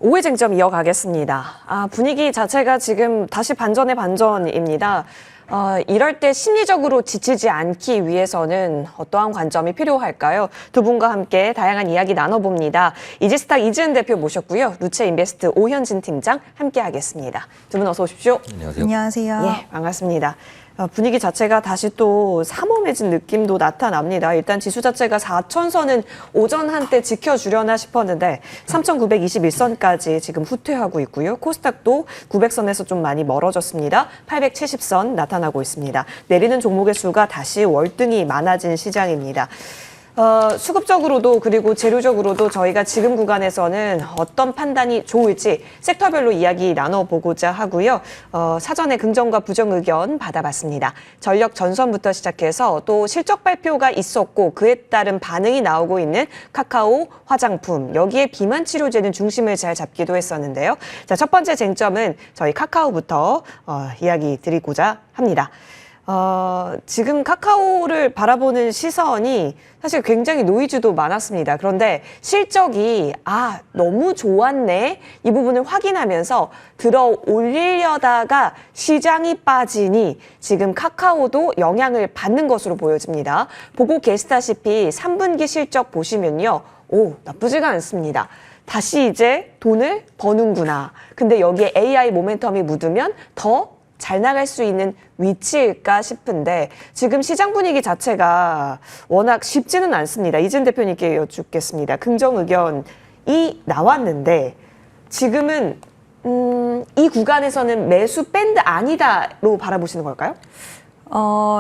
오해 쟁점 이어가겠습니다. 분위기 자체가 지금 다시 반전의 반전입니다. 이럴 때 심리적으로 지치지 않기 위해서는 어떠한 관점이 필요할까요? 두 분과 함께 다양한 이야기 나눠봅니다. 이지스탁 이지은 대표 모셨고요. 루체 인베스트 오현진 팀장 함께하겠습니다. 두 분 어서 오십시오. 안녕하세요. 안녕하세요. 예, 반갑습니다. 분위기 자체가 다시 또 삼엄해진 느낌도 나타납니다. 일단 지수 자체가 4천선은 오전 한때 지켜주려나 싶었는데 3,921선까지 지금 후퇴하고 있고요. 코스닥도 900선에서 좀 많이 멀어졌습니다. 870선 나타나고 있습니다. 내리는 종목의 수가 다시 월등히 많아진 시장입니다. 수급적으로도 그리고 재료적으로도 저희가 지금 구간에서는 어떤 판단이 좋을지 섹터별로 이야기 나눠보고자 하고요. 사전에 긍정과 부정 의견 받아봤습니다. 전력 전선부터 시작해서 또 실적 발표가 있었고 그에 따른 반응이 나오고 있는 카카오, 화장품, 여기에 비만 치료제는 중심을 잘 잡기도 했었는데요. 자, 첫 번째 쟁점은 저희 카카오부터 이야기 드리고자 합니다. 지금 카카오를 바라보는 시선이 사실 굉장히 노이즈도 많았습니다. 그런데 실적이 너무 좋았네 이 부분을 확인하면서 들어 올리려다가 시장이 빠지니 지금 카카오도 영향을 받는 것으로 보여집니다. 보고 계시다시피 3분기 실적 보시면요. 나쁘지가 않습니다. 다시 이제 돈을 버는구나. 근데 여기에 AI 모멘텀이 묻으면 더 잘 나갈 수 있는 위치일까 싶은데 지금 시장 분위기 자체가 워낙 쉽지는 않습니다. 이진 대표님께 여쭙겠습니다. 긍정 의견이 나왔는데 지금은 이 구간에서는 매수 밴드 아니다로 바라보시는 걸까요?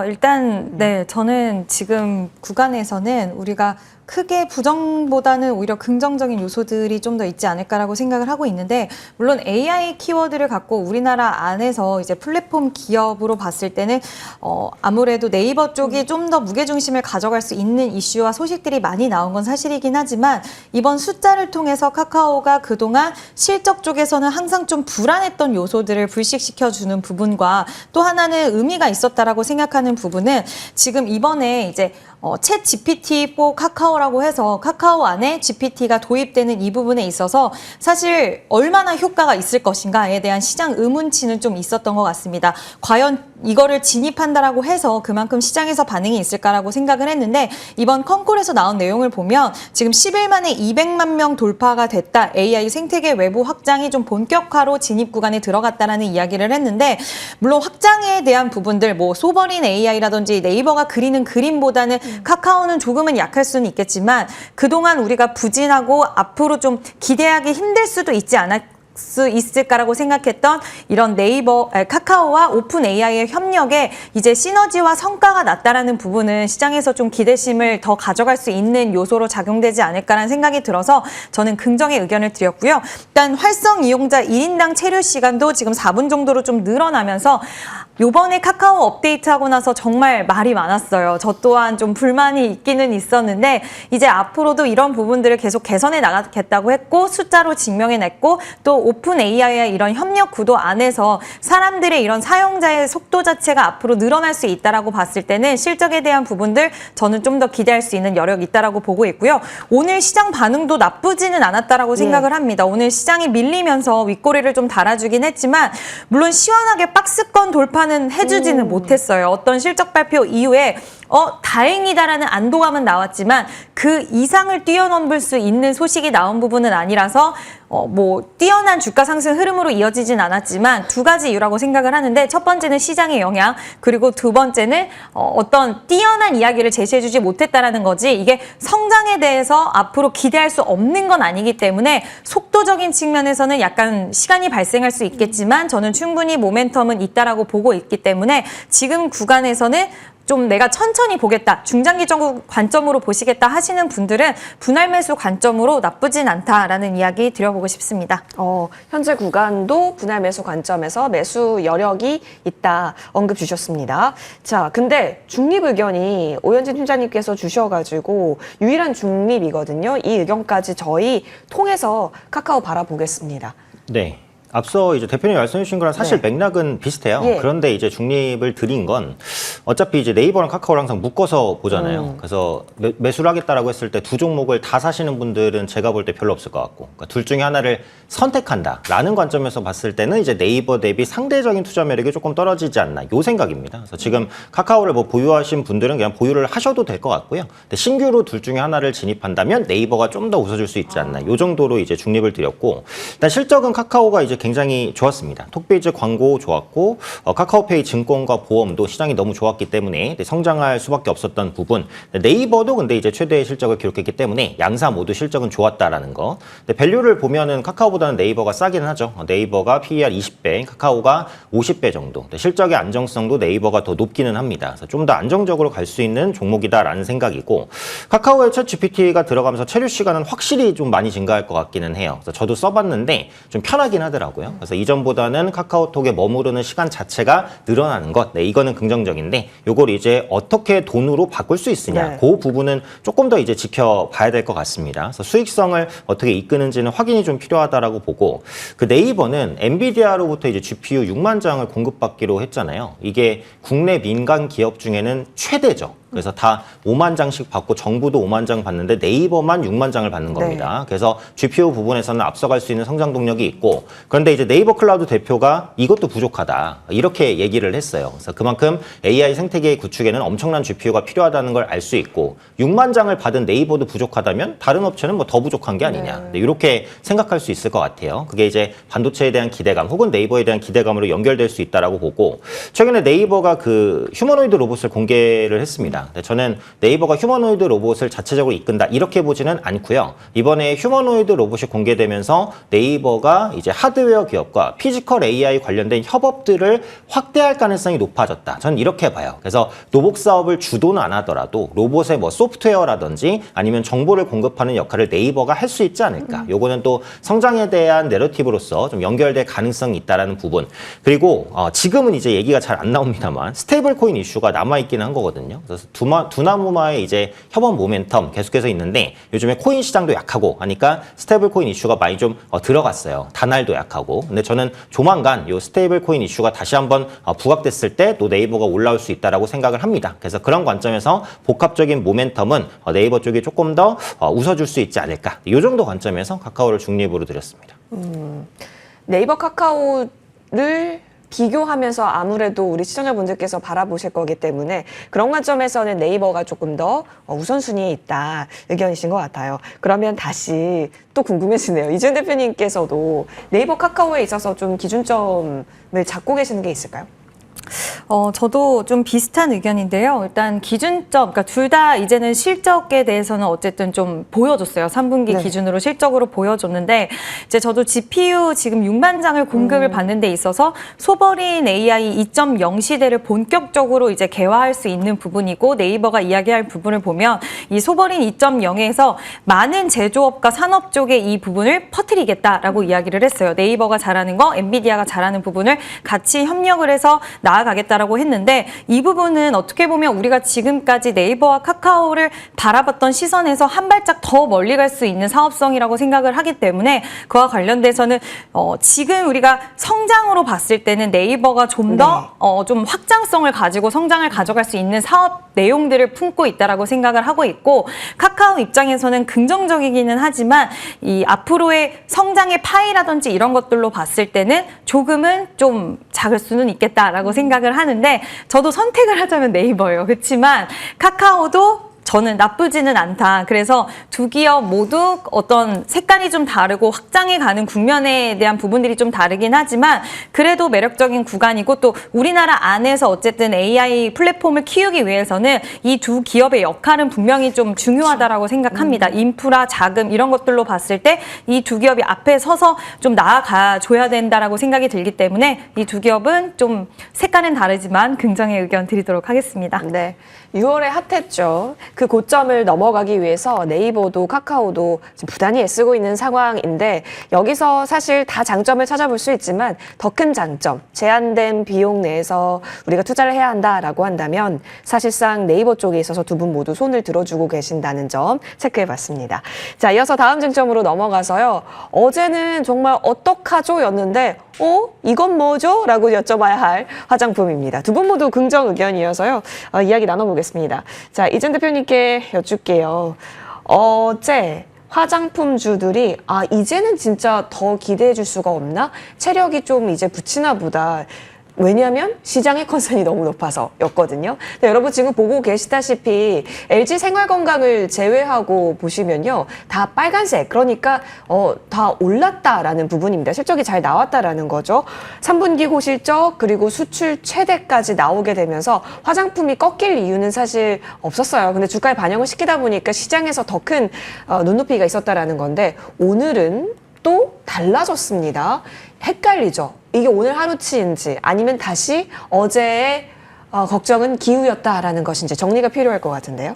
일단 저는 지금 구간에서는 우리가 크게 부정보다는 오히려 긍정적인 요소들이 좀 더 있지 않을까라고 생각을 하고 있는데, 물론 AI 키워드를 갖고 우리나라 안에서 이제 플랫폼 기업으로 봤을 때는 아무래도 네이버 쪽이 좀 더 무게중심을 가져갈 수 있는 이슈와 소식들이 많이 나온 건 사실이긴 하지만, 이번 숫자를 통해서 카카오가 그동안 실적 쪽에서는 항상 좀 불안했던 요소들을 불식시켜주는 부분과 또 하나는 의미가 있었다라고 생각하는 부분은 지금 이번에 이제 챗 GPT4 카카오라고 해서 카카오 안에 GPT가 도입되는 이 부분에 있어서 사실 얼마나 효과가 있을 것인가에 대한 시장 의문치는 좀 있었던 것 같습니다. 과연 이거를 진입한다라고 해서 그만큼 시장에서 반응이 있을까라고 생각을 했는데, 이번 컨콜에서 나온 내용을 보면 지금 10일 만에 200만 명 돌파가 됐다. AI 생태계 외부 확장이 좀 본격화로 진입 구간에 들어갔다라는 이야기를 했는데, 물론 확장에 대한 부분들 소버린 AI라든지 네이버가 그리는 그림보다는 카카오는 조금은 약할 수는 있겠지만 그동안 우리가 부진하고 앞으로 좀 기대하기 힘들 수도 있지 수 있을까라고 생각했던 이런 카카오와 오픈 AI의 협력에 이제 시너지와 성과가 났다라는 부분은 시장에서 좀 기대심을 더 가져갈 수 있는 요소로 작용되지 않을까라는 생각이 들어서 저는 긍정의 의견을 드렸고요. 일단 활성 이용자 1인당 체류 시간도 지금 4분 정도로 좀 늘어나면서 요번에 카카오 업데이트하고 나서 정말 말이 많았어요. 저 또한 좀 불만이 있기는 있었는데 이제 앞으로도 이런 부분들을 계속 개선해 나가겠다고 했고, 숫자로 증명해냈고, 또 오픈 AI의 이런 협력 구도 안에서 사람들의 이런 사용자의 속도 자체가 앞으로 늘어날 수 있다라고 봤을 때는 실적에 대한 부분들 저는 좀 더 기대할 수 있는 여력이 있다라고 보고 있고요. 오늘 시장 반응도 나쁘지는 않았다라고 생각을 합니다. 오늘 시장이 밀리면서 윗꼬리를 좀 달아주긴 했지만 물론 시원하게 박스권 돌파는 해주지는 못했어요. 어떤 실적 발표 이후에 다행이다라는 안도감은 나왔지만 그 이상을 뛰어넘을 수 있는 소식이 나온 부분은 아니라서 뛰어난 주가 상승 흐름으로 이어지진 않았지만 두 가지 이유라고 생각을 하는데, 첫 번째는 시장의 영향, 그리고 두 번째는 어떤 뛰어난 이야기를 제시해주지 못했다라는 거지, 이게 성장에 대해서 앞으로 기대할 수 없는 건 아니기 때문에 속도적인 측면에서는 약간 시간이 발생할 수 있겠지만 저는 충분히 모멘텀은 있다라고 보고 있기 때문에 지금 구간에서는 좀 내가 천천히 보겠다, 중장기적 관점으로 보시겠다 하시는 분들은 분할 매수 관점으로 나쁘진 않다라는 이야기 드려보고 싶습니다. 현재 구간도 분할 매수 관점에서 매수 여력이 있다 언급 주셨습니다. 자, 근데 중립 의견이 오현진 팀장님께서 주셔가지고 유일한 중립이거든요. 이 의견까지 저희 통해서 카카오 바라보겠습니다. 네. 앞서 이제 대표님이 말씀해 주신 거랑 사실 맥락은 비슷해요. 예. 그런데 이제 중립을 드린 건 어차피 이제 네이버랑 카카오를 항상 묶어서 보잖아요. 그래서 매수를 하겠다라고 했을 때 두 종목을 다 사시는 분들은 제가 볼 때 별로 없을 것 같고, 그러니까 둘 중에 하나를 선택한다라는 관점에서 봤을 때는 이제 네이버 대비 상대적인 투자 매력이 조금 떨어지지 않나, 요 생각입니다. 그래서 지금 카카오를 뭐 보유하신 분들은 그냥 보유를 하셔도 될 것 같고요. 근데 신규로 둘 중에 하나를 진입한다면 네이버가 좀 더 웃어줄 수 있지 않나, 요 정도로 이제 중립을 드렸고, 일단 실적은 카카오가 이제 굉장히 좋았습니다. 톡비즈 광고 좋았고, 카카오페이 증권과 보험도 시장이 너무 좋았기 때문에 성장할 수밖에 없었던 부분. 네이버도 근데 이제 최대의 실적을 기록했기 때문에 양사 모두 실적은 좋았다라는 거. 근데 밸류를 보면은 카카오보다는 네이버가 싸기는 하죠. 네이버가 PER 20배, 카카오가 50배 정도. 실적의 안정성도 네이버가 더 높기는 합니다. 그래서 좀 더 안정적으로 갈 수 있는 종목이다라는 생각이고, 카카오의 챗 GPT가 들어가면서 체류 시간은 확실히 좀 많이 증가할 것 같기는 해요. 그래서 저도 써봤는데 좀 편하긴 하더라고요. 그래서 이전보다는 카카오톡에 머무르는 시간 자체가 늘어나는 것, 네, 이거는 긍정적인데, 요걸 이제 어떻게 돈으로 바꿀 수 있으냐, 네. 그 부분은 조금 더 이제 지켜봐야 될 것 같습니다. 그래서 수익성을 어떻게 이끄는지는 확인이 좀 필요하다라고 보고, 그 네이버는 엔비디아로부터 이제 GPU 6만 장을 공급받기로 했잖아요. 이게 국내 민간 기업 중에는 최대죠. 그래서 다 5만 장씩 받고 정부도 5만 장 받는데 네이버만 6만 장을 받는 겁니다. 네. 그래서 GPU 부분에서는 앞서갈 수 있는 성장 동력이 있고, 그런데 이제 네이버 클라우드 대표가 이것도 부족하다, 이렇게 얘기를 했어요. 그래서 그만큼 AI 생태계 구축에는 엄청난 GPU가 필요하다는 걸 알 수 있고, 6만 장을 받은 네이버도 부족하다면 다른 업체는 뭐 더 부족한 게 아니냐, 네, 이렇게 생각할 수 있을 것 같아요. 그게 이제 반도체에 대한 기대감 혹은 네이버에 대한 기대감으로 연결될 수 있다라고 보고, 최근에 네이버가 그 휴머노이드 로봇을 공개를 했습니다. 저는 네이버가 휴머노이드 로봇을 자체적으로 이끈다, 이렇게 보지는 않고요. 이번에 휴머노이드 로봇이 공개되면서 네이버가 이제 하드웨어 기업과 피지컬 AI 관련된 협업들을 확대할 가능성이 높아졌다, 저는 이렇게 봐요. 그래서 로봇 사업을 주도는 안 하더라도 로봇의 뭐 소프트웨어라든지 아니면 정보를 공급하는 역할을 네이버가 할 수 있지 않을까. 요거는 또 성장에 대한 내러티브로서 좀 연결될 가능성이 있다라는 부분. 그리고 지금은 이제 얘기가 잘 안 나옵니다만 스테이블 코인 이슈가 남아있기는 한 거거든요. 그래서 두나무마의 이제 협업 모멘텀 계속해서 있는데, 요즘에 코인 시장도 약하고 하니까 스테이블 코인 이슈가 많이 좀 들어갔어요. 다날도 약하고. 근데 저는 조만간 요 스테이블 코인 이슈가 다시 한번 부각됐을 때 또 네이버가 올라올 수 있다라고 생각을 합니다. 그래서 그런 관점에서 복합적인 모멘텀은 네이버 쪽이 조금 더 웃어줄 수 있지 않을까, 이 정도 관점에서 카카오를 중립으로 드렸습니다. 네이버 카카오를 비교하면서 아무래도 우리 시청자분들께서 바라보실 거기 때문에 그런 관점에서는 네이버가 조금 더 우선순위에 있다 의견이신 것 같아요. 그러면 다시 또 궁금해지네요. 이준 대표님께서도 네이버 카카오에 있어서 좀 기준점을 잡고 계시는 게 있을까요? 저도 좀 비슷한 의견인데요. 일단 기준점, 그러니까 둘 다 이제는 실적에 대해서는 어쨌든 좀 보여줬어요. 3분기 네. 기준으로 실적으로 보여줬는데, 이제 저도 GPU 지금 6만 장을 공급을 받는 데 있어서 소버린 AI 2.0 시대를 본격적으로 이제 개화할 수 있는 부분이고, 네이버가 이야기할 부분을 보면 이 소버린 2.0에서 많은 제조업과 산업 쪽에 이 부분을 퍼뜨리겠다라고 이야기를 했어요. 네이버가 잘하는 거, 엔비디아가 잘하는 부분을 같이 협력을 해서 나아가겠다라고 했는데, 이 부분은 어떻게 보면 우리가 지금까지 네이버와 카카오를 바라봤던 시선에서 한 발짝 더 멀리 갈 수 있는 사업성이라고 생각을 하기 때문에, 그와 관련돼서는 지금 우리가 성장으로 봤을 때는 네이버가 좀 더 좀 확장성을 가지고 성장을 가져갈 수 있는 사업 내용들을 품고 있다라고 생각을 하고 있고, 카카오 입장에서는 긍정적이기는 하지만 이 앞으로의 성장의 파이라든지 이런 것들로 봤을 때는 조금은 좀 작을 수는 있겠다라고 생각을 하는데, 저도 선택을 하자면 네이버예요. 그렇지만 카카오도 저는 나쁘지는 않다. 그래서 두 기업 모두 어떤 색깔이 좀 다르고 확장해 가는 국면에 대한 부분들이 좀 다르긴 하지만 그래도 매력적인 구간이고, 또 우리나라 안에서 어쨌든 AI 플랫폼을 키우기 위해서는 이 두 기업의 역할은 분명히 좀 중요하다라고 생각합니다. 인프라, 자금 이런 것들로 봤을 때 이 두 기업이 앞에 서서 좀 나아가 줘야 된다라고 생각이 들기 때문에 이 두 기업은 좀 색깔은 다르지만 긍정의 의견 드리도록 하겠습니다. 네, 6월에 핫했죠. 그 고점을 넘어가기 위해서 네이버도 카카오도 지금 부단히 애쓰고 있는 상황인데 여기서 사실 다 장점을 찾아볼 수 있지만 더 큰 장점, 제한된 비용 내에서 우리가 투자를 해야 한다라고 한다면 사실상 네이버 쪽에 있어서 두 분 모두 손을 들어주고 계신다는 점 체크해봤습니다. 자, 이어서 다음 쟁점으로 넘어가서요. 어제는 정말 어떡하죠? 였는데 이건 뭐죠? 라고 여쭤봐야 할 화장품입니다. 두 분 모두 긍정 의견이어서요. 이야기 나눠보겠습니다. 자, 이전 대표님께 여쭐게요. 어제 화장품주들이 이제는 진짜 더 기대해 줄 수가 없나? 체력이 좀 이제 붙이나 보다. 왜냐하면 시장의 컨센이 너무 높아서였거든요. 근데 여러분 지금 보고 계시다시피 LG 생활건강을 제외하고 보시면요. 다 빨간색, 그러니까 다 올랐다라는 부분입니다. 실적이 잘 나왔다라는 거죠. 3분기 호실적 그리고 수출 최대까지 나오게 되면서 화장품이 꺾일 이유는 사실 없었어요. 근데 주가에 반영을 시키다 보니까 시장에서 더 큰 눈높이가 있었다라는 건데 오늘은 또 달라졌습니다. 헷갈리죠. 이게 오늘 하루치인지 아니면 다시 어제의 걱정은 기우였다라는 것인지 정리가 필요할 것 같은데요.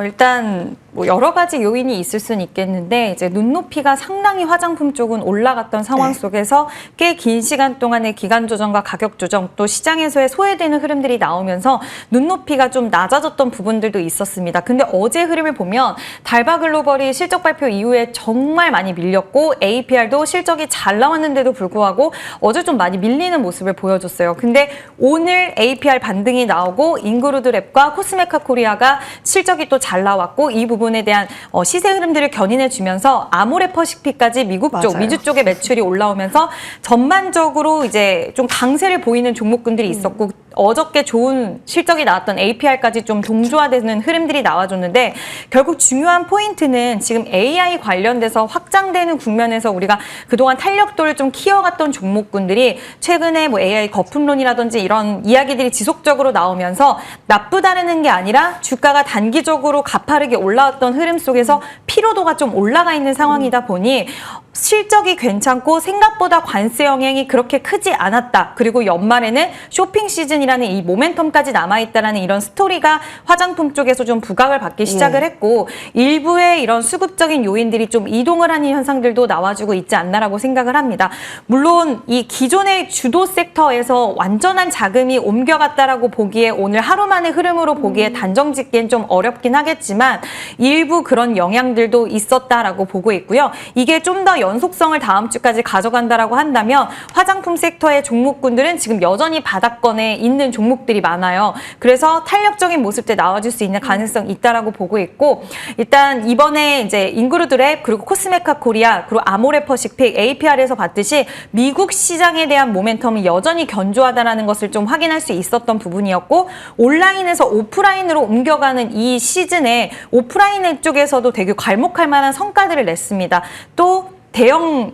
일단 뭐 여러 가지 요인이 있을 수는 있겠는데 이제 눈높이가 상당히 화장품 쪽은 올라갔던 상황 속에서 꽤 긴 시간 동안의 기간 조정과 가격 조정 또 시장에서의 소외되는 흐름들이 나오면서 눈높이가 좀 낮아졌던 부분들도 있었습니다. 근데 어제 흐름을 보면 달바 글로벌이 실적 발표 이후에 정말 많이 밀렸고 APR도 실적이 잘 나왔는데도 불구하고 어제 좀 많이 밀리는 모습을 보여줬어요. 근데 오늘 APR 반등이 나오고 인그루드랩과 코스메카 코리아가 실적이 또 잘 나왔고 이 부분에 대한 시세 흐름들을 견인해 주면서 아모레퍼시픽까지 미국 쪽, 맞아요. 미주 쪽의 매출이 올라오면서 전반적으로 이제 좀 강세를 보이는 종목군들이 있었고 어저께 좋은 실적이 나왔던 APR까지 좀 동조화되는 흐름들이 나와줬는데 결국 중요한 포인트는 지금 AI 관련돼서 확장되는 국면에서 우리가 그동안 탄력도를 좀 키워갔던 종목군들이 최근에 뭐 AI 거품론이라든지 이런 이야기들이 지속적으로 나오면서 나쁘다는 게 아니라 주가가 단기적으로 가파르게 올라왔던 흐름 속에서 피로도가 좀 올라가 있는 상황이다 보니 실적이 괜찮고 생각보다 관세 영향이 그렇게 크지 않았다. 그리고 연말에는 쇼핑 시즌이라는 이 모멘텀까지 남아있다라는 이런 스토리가 화장품 쪽에서 좀 부각을 받기 시작을 했고 일부의 이런 수급적인 요인들이 좀 이동을 하는 현상들도 나와주고 있지 않나라고 생각을 합니다. 물론 이 기존의 주도 섹터에서 완전한 자금이 옮겨갔다라고 보기에 오늘 하루 만의 흐름으로 보기에 단정 짓기엔 좀 어렵긴 하겠지만 일부 그런 영향들도 있었다라고 보고 있고요. 이게 좀 더 연속성을 다음 주까지 가져간다라고 한다면 화장품 섹터의 종목군들은 지금 여전히 바닥권에 있는 종목들이 많아요. 그래서 탄력적인 모습들 나와줄 수 있는 가능성이 있다라고 보고 있고 일단 이번에 이제 인그루드랩 그리고 코스메카 코리아 그리고 아모레퍼시픽 APR에서 봤듯이 미국 시장에 대한 모멘텀이 여전히 견조하다라는 것을 좀 확인할 수 있었던 부분이었고 온라인에서 오프라인으로 옮겨가는 이 시즌에 오프라인 쪽에서도 되게 괄목할 만한 성과들을 냈습니다. 또 대형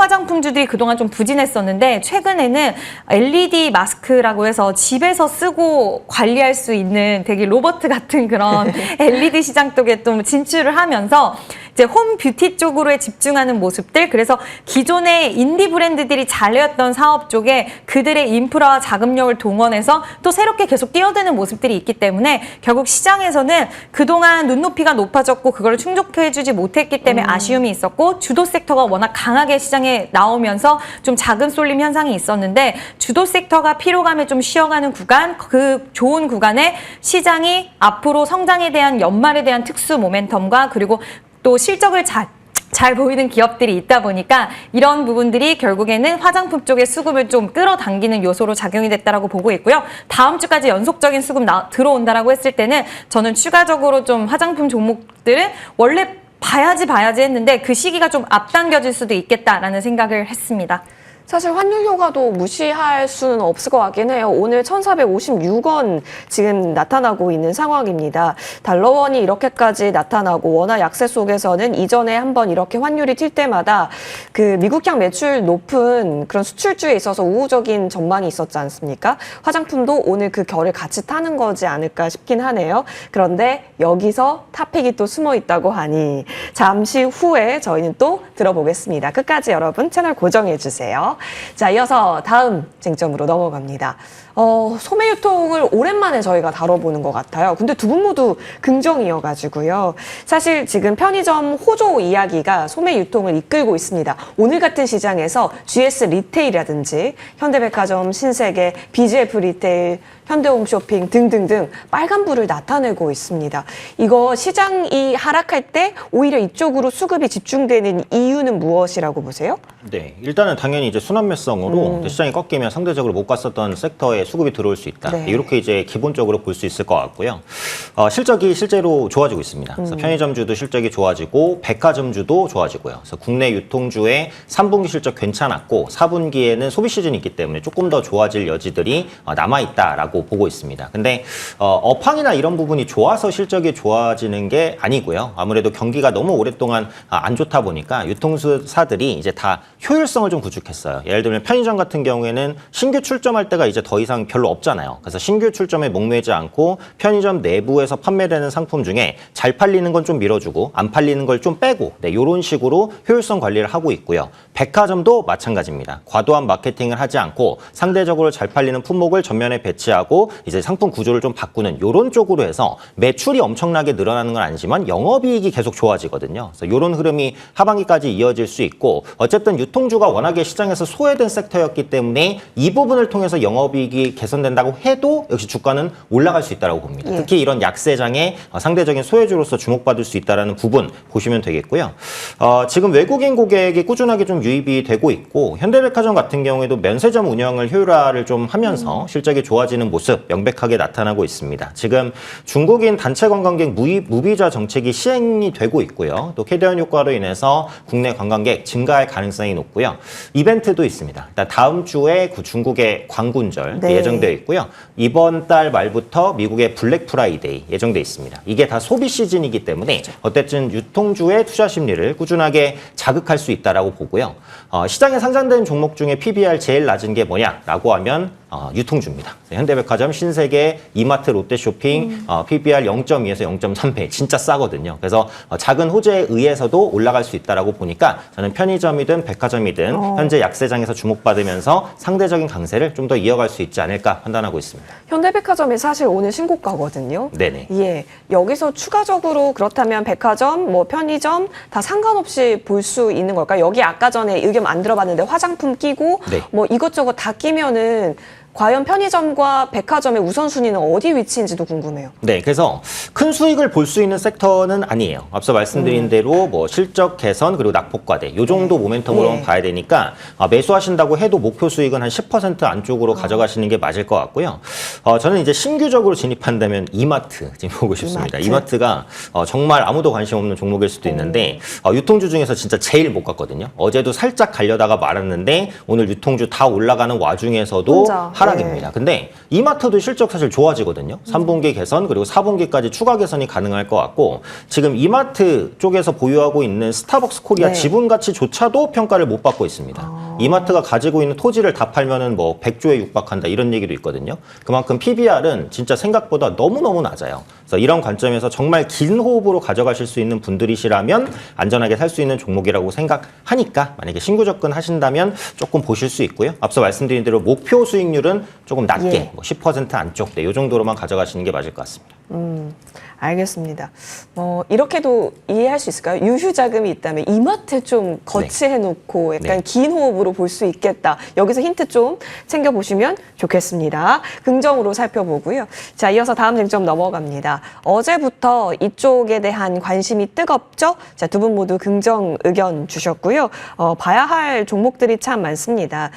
화장품주들이 그동안 좀 부진했었는데 최근에는 LED 마스크라고 해서 집에서 쓰고 관리할 수 있는 되게 로봇 같은 그런 LED 시장 쪽에 좀 진출을 하면서 이제 홈 뷰티 쪽으로에 집중하는 모습들 그래서 기존의 인디 브랜드들이 잘해왔던 사업 쪽에 그들의 인프라와 자금력을 동원해서 또 새롭게 계속 뛰어드는 모습들이 있기 때문에 결국 시장에서는 그동안 눈높이가 높아졌고 그걸 충족해주지 못했기 때문에 아쉬움이 있었고 주도 섹터가 워낙 강하게 시장에 나오면서 좀 자금 쏠림 현상이 있었는데 주도 섹터가 피로감에 좀 쉬어가는 구간 그 좋은 구간에 시장이 앞으로 성장에 대한 연말에 대한 특수 모멘텀과 그리고 또 실적을 잘 보이는 기업들이 있다 보니까 이런 부분들이 결국에는 화장품 쪽의 수급을 좀 끌어당기는 요소로 작용이 됐다라고 보고 있고요. 다음 주까지 연속적인 수급 들어온다라고 했을 때는 저는 추가적으로 좀 화장품 종목들은 원래 봐야지 했는데 그 시기가 좀 앞당겨질 수도 있겠다라는 생각을 했습니다. 사실 환율 효과도 무시할 수는 없을 것 같긴 해요. 오늘 1,456원 지금 나타나고 있는 상황입니다. 달러원이 이렇게까지 나타나고 원화 약세 속에서는 이전에 한번 이렇게 환율이 튈 때마다 그 미국향 매출 높은 그런 수출주에 있어서 우호적인 전망이 있었지 않습니까? 화장품도 오늘 그 결을 같이 타는 거지 않을까 싶긴 하네요. 그런데 여기서 탑픽이 또 숨어 있다고 하니 잠시 후에 저희는 또 들어보겠습니다. 끝까지 여러분 채널 고정해 주세요. 자, 이어서 다음 쟁점으로 넘어갑니다. 소매 유통을 오랜만에 저희가 다뤄보는 것 같아요. 근데 두 분 모두 긍정이어가지고요. 사실 지금 편의점 호조 이야기가 소매 유통을 이끌고 있습니다. 오늘 같은 시장에서 GS 리테일이라든지 현대백화점, 신세계, BGF 리테일, 현대홈쇼핑 등등등 빨간불을 나타내고 있습니다. 이거 시장이 하락할 때 오히려 이쪽으로 수급이 집중되는 이유는 무엇이라고 보세요? 네, 일단은 당연히 이제 순환매성으로 시장이 꺾이면 상대적으로 못 갔었던 섹터에 수급이 들어올 수 있다. 네. 이렇게 이제 기본적으로 볼 수 있을 것 같고요. 실적이 실제로 좋아지고 있습니다. 그래서 편의점주도 실적이 좋아지고 백화점주도 좋아지고요. 그래서 국내 유통주의 3분기 실적 괜찮았고 4분기에는 소비 시즌이 있기 때문에 조금 더 좋아질 여지들이 남아있다라고 보고 있습니다. 근데 업황이나 이런 부분이 좋아서 실적이 좋아지는 게 아니고요. 아무래도 경기가 너무 오랫동안 안 좋다 보니까 유통사들이 이제 다 효율성을 좀 구축했어요. 예를 들면 편의점 같은 경우에는 신규 출점할 때가 이제 더 이상 별로 없잖아요. 그래서 신규 출점에 목매지 않고 편의점 내부에서 판매되는 상품 중에 잘 팔리는 건 좀 밀어주고 안 팔리는 걸 좀 빼고 이런 식으로 효율성 관리를 하고 있고요. 백화점도 마찬가지입니다. 과도한 마케팅을 하지 않고 상대적으로 잘 팔리는 품목을 전면에 배치하고 이제 상품 구조를 좀 바꾸는 이런 쪽으로 해서 매출이 엄청나게 늘어나는 건 아니지만 영업이익이 계속 좋아지거든요. 그래서 이런 흐름이 하반기까지 이어질 수 있고 어쨌든 유통주가 워낙에 시장에서 소외된 섹터였기 때문에 이 부분을 통해서 영업이익이 개선된다고 해도 역시 주가는 올라갈 수 있다고 봅니다. 예. 특히 이런 약세장의 상대적인 소외주로서 주목받을 수 있다는 부분 보시면 되겠고요. 지금 외국인 고객이 꾸준하게 좀 유입이 되고 있고 현대백화점 같은 경우에도 면세점 운영을 효율화를 좀 하면서 실적이 좋아지는 모습 명백하게 나타나고 있습니다. 지금 중국인 단체 관광객 무비자 정책이 시행이 되고 있고요. 또 캐리언 효과로 인해서 국내 관광객 증가할 가능성이 높고요. 이벤트도 있습니다. 일단 다음 주에 중국의 광군절 네. 예정되어 있고요. 이번 달 말부터 미국의 블랙 프라이데이 예정되어 있습니다. 이게 다 소비 시즌이기 때문에 어쨌든 유통주의 투자 심리를 꾸준하게 자극할 수 있다라고 보고요. 시장에 상장된 종목 중에 PBR 제일 낮은 게 뭐냐라고 하면 유통주입니다. 현대백화점, 신세계, 이마트, 롯데쇼핑 PBR 0.2에서 0.3배 진짜 싸거든요. 그래서 작은 호재에 의해서도 올라갈 수 있다라고 보니까 저는 편의점이든 백화점이든 현재 약세장에서 주목받으면서 상대적인 강세를 좀 더 이어갈 수 있지 않을까 판단하고 있습니다. 현대백화점이 사실 오늘 신고가거든요. 네네. 예, 여기서 추가적으로 그렇다면 백화점, 뭐 편의점 다 상관없이 볼 수 있는 걸까요? 여기 아까 전에 의견 안 들어봤는데 화장품 끼고 네. 뭐 이것저것 다 끼면은 과연 편의점과 백화점의 우선순위는 어디 위치인지도 궁금해요. 네, 그래서 큰 수익을 볼 수 있는 섹터는 아니에요. 앞서 말씀드린 대로 뭐 실적 개선 그리고 낙폭과대 이 정도 모멘텀으로 예. 봐야 되니까 매수하신다고 해도 목표 수익은 한 10% 안쪽으로 가져가시는 게 맞을 것 같고요. 저는 이제 신규적으로 진입한다면 이마트 지금 보고 싶습니다. 이마트가 정말 아무도 관심 없는 종목일 수도 있는데 유통주 중에서 진짜 제일 못 갔거든요. 어제도 살짝 가려다가 말았는데 오늘 유통주 다 올라가는 와중에서도 혼자. 하락입니다. 근데 이마트도 실적 사실 좋아지거든요. 3분기 개선 그리고 4분기까지 추가 개선이 가능할 것 같고 지금 이마트 쪽에서 보유하고 있는 스타벅스 코리아 네. 지분 가치조차도 평가를 못 받고 있습니다. 이마트가 가지고 있는 토지를 다 팔면은 뭐 100조에 육박한다 이런 얘기도 있거든요. 그만큼 PBR은 진짜 생각보다 너무너무 낮아요. 그래서 이런 관점에서 정말 긴 호흡으로 가져가실 수 있는 분들이시라면 안전하게 살 수 있는 종목이라고 생각하니까 만약에 신규 접근하신다면 조금 보실 수 있고요. 앞서 말씀드린 대로 목표 수익률은 조금 낮게 예. 뭐 10% 안쪽 이 정도로만 가져가시는 게 맞을 것 같습니다. 알겠습니다. 이렇게도 이해할 수 있을까요? 유휴 자금이 있다면 이마트 좀 거치해놓고 약간 네. 긴 호흡으로 볼 수 있겠다. 여기서 힌트 좀 챙겨보시면 좋겠습니다. 긍정으로 살펴보고요. 자, 이어서 다음 쟁점 넘어갑니다. 어제부터 이쪽에 대한 관심이 뜨겁죠? 자, 두 분 모두 긍정 의견 주셨고요. 봐야 할 종목들이 참 많습니다.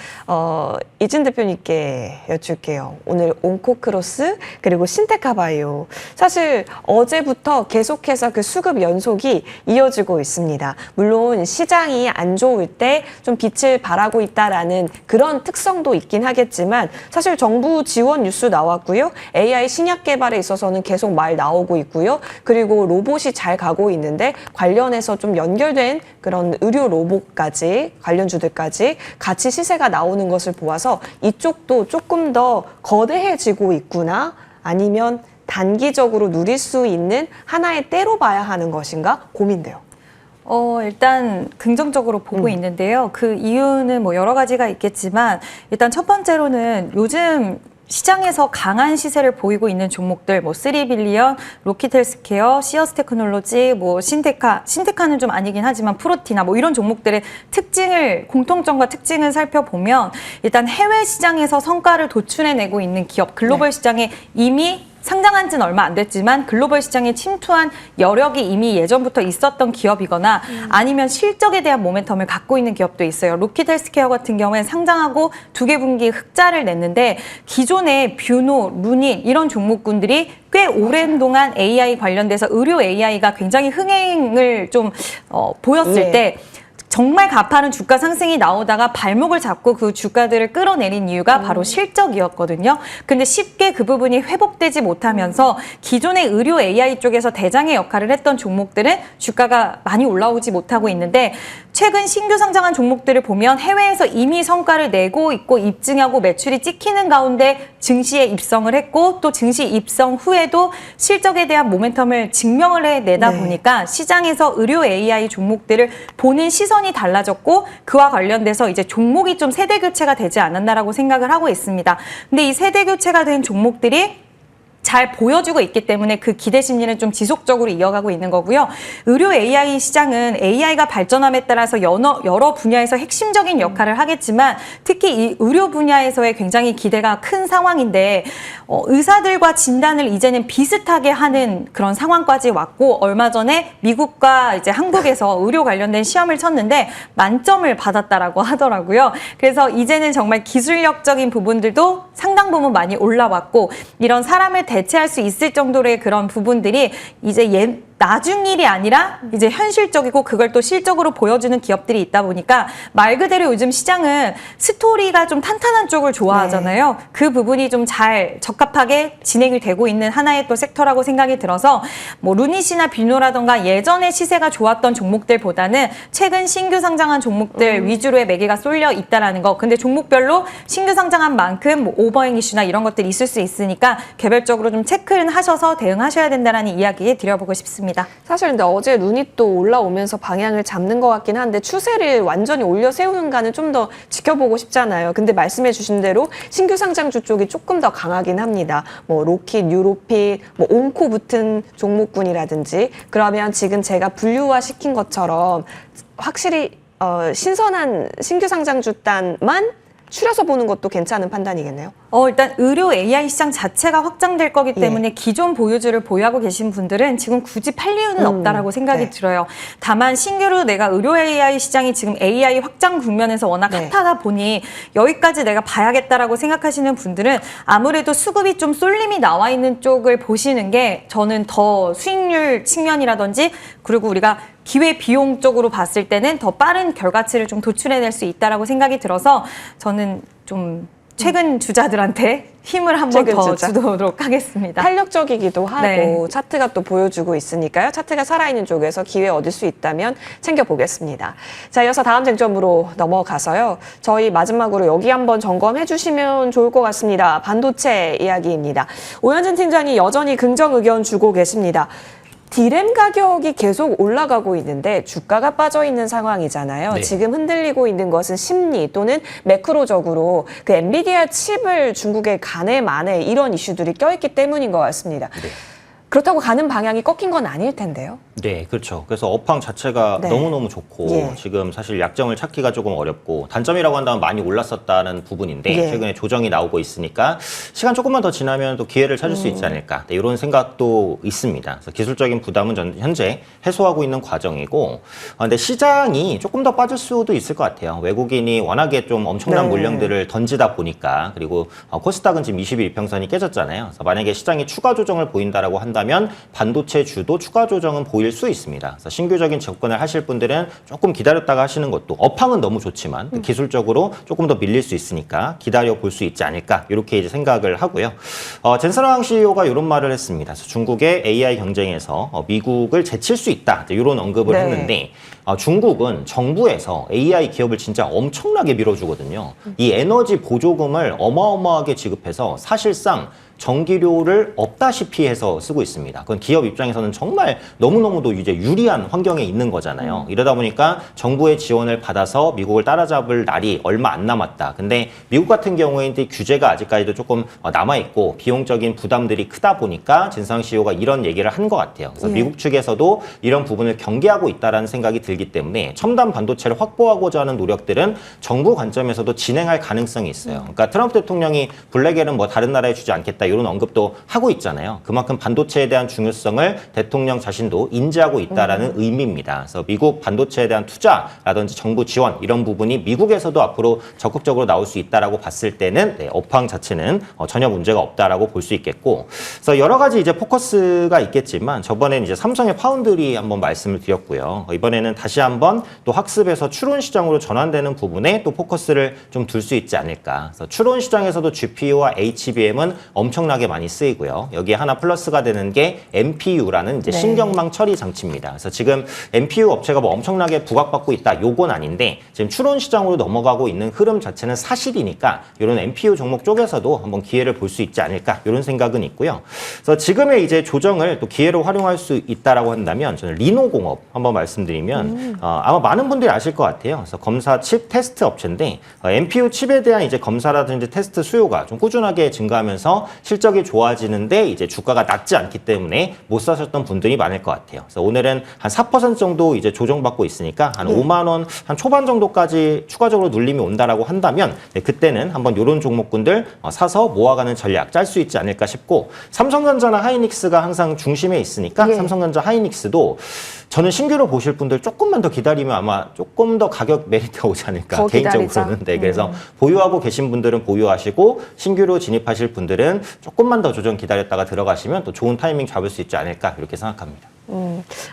이진 대표님께 여쭐게요. 오늘 온코크로스 그리고 신테카바이오. 사실 어제부터 계속해서 그 수급 연속이 이어지고 있습니다. 물론 시장이 안 좋을 때 좀 빛을 발하고 있다라는 그런 특성도 있긴 하겠지만 사실 정부 지원 뉴스 나왔고요. AI 신약 개발에 있어서는 계속 말 나오고 있고요. 그리고 로봇이 잘 가고 있는데 관련해서 좀 연결된 그런 의료 로봇까지 관련주들까지 같이 시세가 나오는 것을 보아서 이쪽도 조금 더 거대해지고 있구나 아니면 단기적으로 누릴 수 있는 하나의 때로 봐야 하는 것인가 고민돼요. 일단 긍정적으로 보고 있는데요. 그 이유는 뭐 여러 가지가 있겠지만 일단 첫 번째로는 요즘 시장에서 강한 시세를 보이고 있는 종목들, 뭐 3빌리언, 로키텔스케어, 시어스 테크놀로지, 뭐 신테카는 좀 아니긴 하지만 프로티나 뭐 이런 종목들의 공통점과 특징을 살펴보면 일단 해외 시장에서 성과를 도출해내고 있는 기업, 글로벌 시장에 이미 상장한 지는 얼마 안 됐지만 글로벌 시장에 침투한 여력이 이미 예전부터 있었던 기업이거나 아니면 실적에 대한 모멘텀을 갖고 있는 기업도 있어요. 로키텔스케어 같은 경우엔 상장하고 2개 분기 흑자를 냈는데 기존의 뷰노, 루닛 이런 종목군들이 꽤 오랜 동안 AI 관련돼서 의료 AI가 굉장히 흥행을 좀 보였을 때 정말 가파른 주가 상승이 나오다가 발목을 잡고 그 주가들을 끌어내린 이유가 바로 실적이었거든요. 근데 쉽게 그 부분이 회복되지 못하면서 기존의 의료 AI 쪽에서 대장의 역할을 했던 종목들은 주가가 많이 올라오지 못하고 있는데 최근 신규 상장한 종목들을 보면 해외에서 이미 성과를 내고 있고 입증하고 매출이 찍히는 가운데 증시에 입성을 했고 또 증시 입성 후에도 실적에 대한 모멘텀을 증명을 해내다 보니까 시장에서 의료 AI 종목들을 보는 시선이 달라졌고 그와 관련돼서 이제 종목이 좀 세대 교체가 되지 않았나라고 생각을 하고 있습니다. 근데 이 세대 교체가 된 종목들이 잘 보여주고 있기 때문에 그 기대 심리는 좀 지속적으로 이어가고 있는 거고요. 의료 AI 시장은 AI가 발전함에 따라서 여러 분야에서 핵심적인 역할을 하겠지만 특히 이 의료 분야에서의 굉장히 기대가 큰 상황인데 의사들과 진단을 이제는 비슷하게 하는 그런 상황까지 왔고 얼마 전에 미국과 이제 한국에서 의료 관련된 시험을 쳤는데 만점을 받았다라고 하더라고요. 그래서 이제는 정말 기술력적인 부분들도 상당 부분 많이 올라왔고 이런 사람을 대체할 수 있을 정도의 그런 부분들이 이제 나중 일이 아니라 이제 현실적이고 그걸 또 실적으로 보여주는 기업들이 있다 보니까 말 그대로 요즘 시장은 스토리가 좀 탄탄한 쪽을 좋아하잖아요. 그 부분이 좀 잘 적합하게 진행이 되고 있는 하나의 또 섹터라고 생각이 들어서 뭐 루닛이나 비노라던가 예전에 시세가 좋았던 종목들보다는 최근 신규 상장한 종목들 위주로의 매개가 쏠려 있다라는 거. 근데 종목별로 신규 상장한 만큼 뭐 오버행 이슈나 이런 것들이 있을 수 있으니까 개별적으로 좀 체크를 하셔서 대응하셔야 된다는 이야기 드려보고 싶습니다. 사실 근데 어제 루닛도 올라오면서 방향을 잡는 것 같긴 한데 추세를 완전히 올려 세우는가는 좀 더 지켜보고 싶잖아요. 근데 말씀해 주신 대로 신규 상장주 쪽이 조금 더 강하긴 합니다. 뭐 로킷, 뉴로핏, 뭐 옹코 붙은 종목군이라든지 그러면 지금 제가 분류화 시킨 것처럼 확실히 신선한 신규 상장주단만 추려서 보는 것도 괜찮은 판단이겠네요. 일단 의료 AI 시장 자체가 확장될 거기 때문에 기존 보유주를 보유하고 계신 분들은 지금 굳이 팔 이유는 없다라고 생각이 들어요. 다만 신규로 내가 의료 AI 시장이 지금 AI 확장 국면에서 워낙 핫하다 보니 여기까지 내가 봐야겠다라고 생각하시는 분들은 아무래도 수급이 좀 쏠림이 나와 있는 쪽을 보시는 게 저는 더 수익률 측면이라든지 그리고 우리가 기회 비용 쪽으로 봤을 때는 더 빠른 결과치를 좀 도출해낼 수 있다라고 생각이 들어서 저는 좀 최근 주자들한테 힘을 한번 더 주도록 하겠습니다. 탄력적이기도 하고 차트가 또 보여주고 있으니까요. 차트가 살아있는 쪽에서 기회 얻을 수 있다면 챙겨보겠습니다. 자, 이어서 다음 쟁점으로 넘어가서요. 저희 마지막으로 여기 한번 점검해 주시면 좋을 것 같습니다. 반도체 이야기입니다. 오현진 팀장이 여전히 긍정 의견 주고 계십니다. 디램 가격이 계속 올라가고 있는데 주가가 빠져 있는 상황이잖아요. 네. 지금 흔들리고 있는 것은 심리 또는 매크로적으로 그 엔비디아 칩을 중국에 가네 마네 이런 이슈들이 껴있기 때문인 것 같습니다. 네. 그렇다고 가는 방향이 꺾인 건 아닐 텐데요. 네, 그렇죠. 그래서 업황 자체가 너무너무 좋고 예. 지금 사실 약점을 찾기가 조금 어렵고 단점이라고 한다면 많이 올랐었다는 부분인데 최근에 조정이 나오고 있으니까 시간 조금만 더 지나면 또 기회를 찾을 수 있지 않을까 이런 생각도 있습니다. 그래서 기술적인 부담은 현재 해소하고 있는 과정이고 근데 시장이 조금 더 빠질 수도 있을 것 같아요. 외국인이 워낙에 좀 엄청난 물량들을 던지다 보니까 그리고 코스닥은 지금 21평선이 깨졌잖아요. 그래서 만약에 시장이 추가 조정을 보인다라고 한다면 반도체 주도 추가 조정은 보일 수 있습니다. 그래서 신규적인 접근을 하실 분들은 조금 기다렸다가 하시는 것도 업황은 너무 좋지만 기술적으로 조금 더 밀릴 수 있으니까 기다려 볼 수 있지 않을까 이렇게 이제 생각을 하고요. 젠슨 황 CEO가 이런 말을 했습니다. 그래서 중국의 AI 경쟁에서 미국을 제칠 수 있다 이런 언급을 했는데 중국은 정부에서 AI 기업을 진짜 엄청나게 밀어주거든요. 이 에너지 보조금을 어마어마하게 지급해서 사실상 전기료를 없다시피 해서 쓰고 있습니다. 그건 기업 입장에서는 정말 너무너무도 이제 유리한 환경에 있는 거잖아요. 이러다 보니까 정부의 지원을 받아서 미국을 따라잡을 날이 얼마 안 남았다. 근데 미국 같은 경우에는 규제가 아직까지도 조금 남아있고 비용적인 부담들이 크다 보니까 진상 CEO가 이런 얘기를 한 것 같아요. 그래서 미국 측에서도 이런 부분을 경계하고 있다는 생각이 들기 때문에 첨단 반도체를 확보하고자 하는 노력들은 정부 관점에서도 진행할 가능성이 있어요. 그러니까 트럼프 대통령이 블랙엘은 뭐 다른 나라에 주지 않겠다 이런 언급도 하고 있잖아요. 그만큼 반도체에 대한 중요성을 대통령 자신도 인지하고 있다라는 의미입니다. 그래서 미국 반도체에 대한 투자라든지 정부 지원 이런 부분이 미국에서도 앞으로 적극적으로 나올 수 있다라고 봤을 때는 업황 자체는 전혀 문제가 없다라고 볼 수 있겠고, 그래서 여러 가지 이제 포커스가 있겠지만 저번에는 이제 삼성의 파운드리 한번 말씀을 드렸고요. 이번에는 다시 한번 또 학습에서 추론 시장으로 전환되는 부분에 또 포커스를 좀 둘 수 있지 않을까. 그래서 추론 시장에서도 GPU와 HBM은 엄청나게 많이 쓰이고요. 여기에 하나 플러스가 되는 게 NPU라는 이제 신경망 처리 장치입니다. 그래서 지금 NPU 업체가 뭐 엄청나게 부각받고 있다, 요건 아닌데 지금 추론 시장으로 넘어가고 있는 흐름 자체는 사실이니까 이런 NPU 종목 쪽에서도 한번 기회를 볼 수 있지 않을까 이런 생각은 있고요. 그래서 지금의 이제 조정을 또 기회로 활용할 수 있다라고 한다면 저는 리노공업 한번 말씀드리면 아마 많은 분들이 아실 것 같아요. 그래서 검사 칩 테스트 업체인데 NPU 칩에 대한 이제 검사라든지 테스트 수요가 좀 꾸준하게 증가하면서 실적이 좋아지는데 이제 주가가 낮지 않기 때문에 못 사셨던 분들이 많을 것 같아요. 그래서 오늘은 한 4% 정도 이제 조정받고 있으니까 한 5만 원 한 초반 정도까지 추가적으로 눌림이 온다라고 한다면 그때는 한번 이런 종목군들 사서 모아가는 전략 짤 수 있지 않을까 싶고, 삼성전자나 하이닉스가 항상 중심에 있으니까 삼성전자 하이닉스도 저는 신규로 보실 분들 조금만 더 기다리면 아마 조금 더 가격 메리트가 오지 않을까 개인적으로는. 네, 그래서 보유하고 계신 분들은 보유하시고 신규로 진입하실 분들은 조금만 더 조정 기다렸다가 들어가시면 또 좋은 타이밍 잡을 수 있지 않을까 이렇게 생각합니다.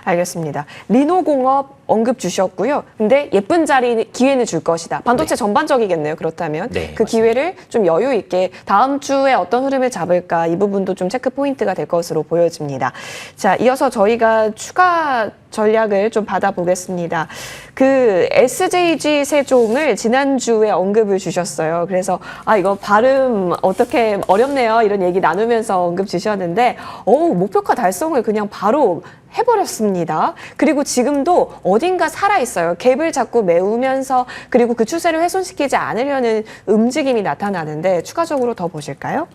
알겠습니다. 리노공업 언급 주셨고요. 근데 예쁜 자리 기회는 줄 것이다. 반도체 전반적이겠네요. 그렇다면 네, 그 맞습니다. 기회를 좀 여유 있게 다음 주에 어떤 흐름을 잡을까 이 부분도 좀 체크 포인트가 될 것으로 보여집니다. 자, 이어서 저희가 추가 전략을 좀 받아보겠습니다. 그 SJG 세종을 지난주에 언급을 주셨어요. 그래서 이거 발음 어떻게 어렵네요. 이런 얘기 나누면서 언급 주셨는데 목표가 달성을 그냥 바로 해버렸습니다. 그리고 지금도 어딘가 살아있어요. 갭을 자꾸 메우면서 그리고 그 추세를 훼손시키지 않으려는 움직임이 나타나는데 추가적으로 더 보실까요?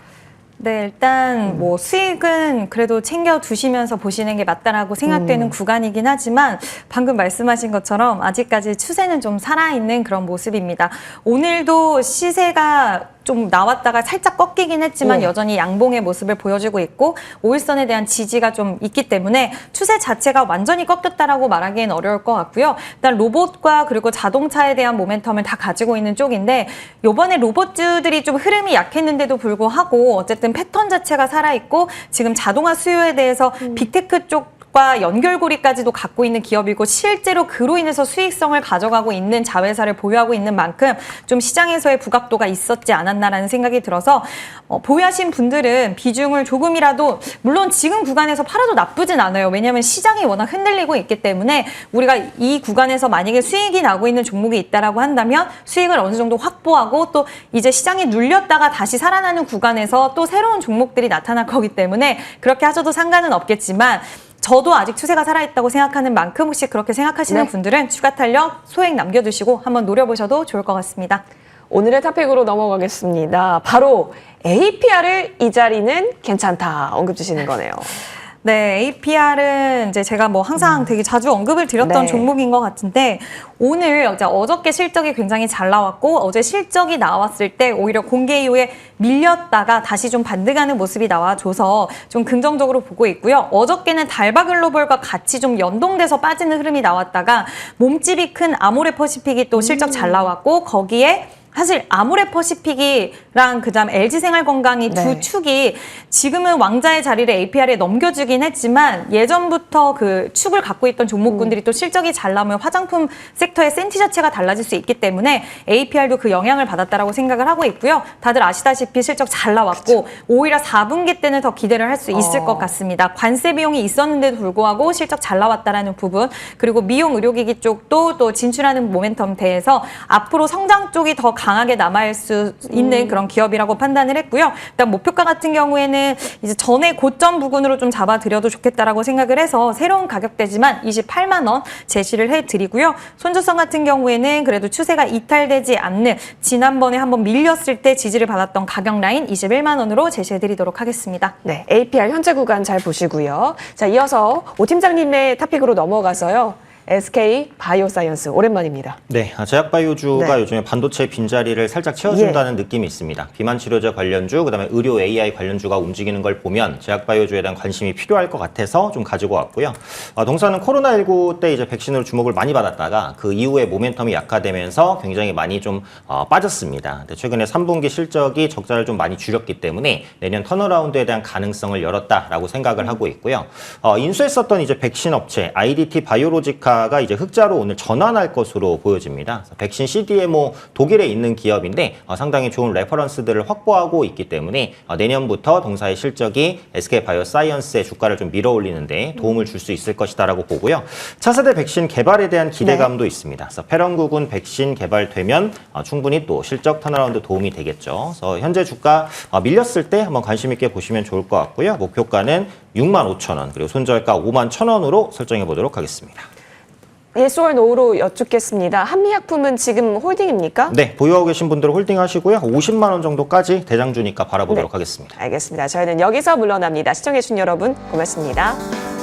네, 일단 뭐 수익은 그래도 챙겨 두시면서 보시는 게 맞다라고 생각되는 구간이긴 하지만 방금 말씀하신 것처럼 아직까지 추세는 좀 살아있는 그런 모습입니다. 오늘도 시세가 좀 나왔다가 살짝 꺾이긴 했지만 여전히 양봉의 모습을 보여주고 있고 5일선에 대한 지지가 좀 있기 때문에 추세 자체가 완전히 꺾였다라고 말하기엔 어려울 것 같고요. 일단 로봇과 그리고 자동차에 대한 모멘텀을 다 가지고 있는 쪽인데 요번에 로봇주들이 좀 흐름이 약했는데도 불구하고 어쨌든 패턴 자체가 살아있고 지금 자동화 수요에 대해서 빅테크 쪽과 연결고리까지도 갖고 있는 기업이고 실제로 그로 인해서 수익성을 가져가고 있는 자회사를 보유하고 있는 만큼 좀 시장에서의 부각도가 있었지 않았나라는 생각이 들어서 보유하신 분들은 비중을 조금이라도 물론 지금 구간에서 팔아도 나쁘진 않아요. 왜냐하면 시장이 워낙 흔들리고 있기 때문에 우리가 이 구간에서 만약에 수익이 나고 있는 종목이 있다라고 한다면 수익을 어느 정도 확보하고 또 이제 시장이 눌렸다가 다시 살아나는 구간에서 또 새로운 종목들이 나타날 거기 때문에 그렇게 하셔도 상관은 없겠지만 저도 아직 추세가 살아있다고 생각하는 만큼 혹시 그렇게 생각하시는 분들은 추가 탄력 소액 남겨두시고 한번 노려보셔도 좋을 것 같습니다. 오늘의 탑픽으로 넘어가겠습니다. 바로 APR을 이 자리는 괜찮다 언급 주시는 거네요. 네, APR은 이제 제가 뭐 항상 되게 자주 언급을 드렸던 종목인 것 같은데 오늘 어저께 실적이 굉장히 잘 나왔고 어제 실적이 나왔을 때 오히려 공개 이후에 밀렸다가 다시 좀 반등하는 모습이 나와줘서 좀 긍정적으로 보고 있고요. 어저께는 달바글로벌과 같이 좀 연동돼서 빠지는 흐름이 나왔다가 몸집이 큰 아모레퍼시픽이 또 실적 잘 나왔고 거기에 사실 아모레퍼시픽이랑 그다음 LG생활건강이 네. 두 축이 지금은 왕자의 자리를 APR에 넘겨주긴 했지만 예전부터 그 축을 갖고 있던 종목군들이 또 실적이 잘 나오면 화장품 섹터의 센티 자체가 달라질 수 있기 때문에 APR도 그 영향을 받았다라고 생각을 하고 있고요. 다들 아시다시피 실적 잘 나왔고 오히려 4분기 때는 더 기대를 할 수 있을 것 같습니다. 관세 비용이 있었는데도 불구하고 실적 잘 나왔다라는 부분 그리고 미용 의료기기 쪽도 또 진출하는 모멘텀 대해서 앞으로 성장 쪽이 더 강하게 남아있을 수 있는 그런 기업이라고 판단을 했고요. 일단 목표가 같은 경우에는 이제 전에 고점 부근으로 좀 잡아드려도 좋겠다라고 생각을 해서 새로운 가격대지만 28만 원 제시를 해드리고요. 손주성 같은 경우에는 그래도 추세가 이탈되지 않는 지난번에 한번 밀렸을 때 지지를 받았던 가격 라인 21만 원으로 제시해드리도록 하겠습니다. 네, APR 현재 구간 잘 보시고요. 자, 이어서 오 팀장님의 토픽으로 넘어가서요. SK 바이오사이언스 오랜만입니다. 네, 제약바이오주가 네. 요즘에 반도체 빈자리를 살짝 채워준다는 느낌이 있습니다. 비만치료제 관련주, 그다음에 의료 AI 관련주가 움직이는 걸 보면 제약바이오주에 대한 관심이 필요할 것 같아서 좀 가지고 왔고요. 동사는 코로나19 때 이제 백신으로 주목을 많이 받았다가 그 이후에 모멘텀이 약화되면서 굉장히 많이 좀 빠졌습니다. 근데 최근에 3분기 실적이 적자를 좀 많이 줄였기 때문에 내년 턴어라운드에 대한 가능성을 열었다라고 생각을 하고 있고요. 인수했었던 이제 백신 업체 IDT 바이오로지카 가 이제 흑자로 오늘 전환할 것으로 보여집니다. 백신 CDMO 독일에 있는 기업인데 상당히 좋은 레퍼런스들을 확보하고 있기 때문에 내년부터 동사의 실적이 SK 바이오사이언스의 주가를 좀 밀어올리는데 도움을 줄 수 있을 것이다라고 보고요. 차세대 백신 개발에 대한 기대감도 있습니다. 그래서 패런구군 백신 개발되면 충분히 또 실적 턴어라운드 도움이 되겠죠. 그래서 현재 주가 밀렸을 때 한번 관심 있게 보시면 좋을 것 같고요. 목표가는 65,000원 그리고 손절가 51,000원으로 설정해 보도록 하겠습니다. 예스 or 노로 여쭙겠습니다. 한미약품은 지금 홀딩입니까? 네, 보유하고 계신 분들은 홀딩하시고요. 50만 원 정도까지 대장주니까 바라보도록 네. 하겠습니다. 알겠습니다. 저희는 여기서 물러납니다. 시청해주신 여러분 고맙습니다.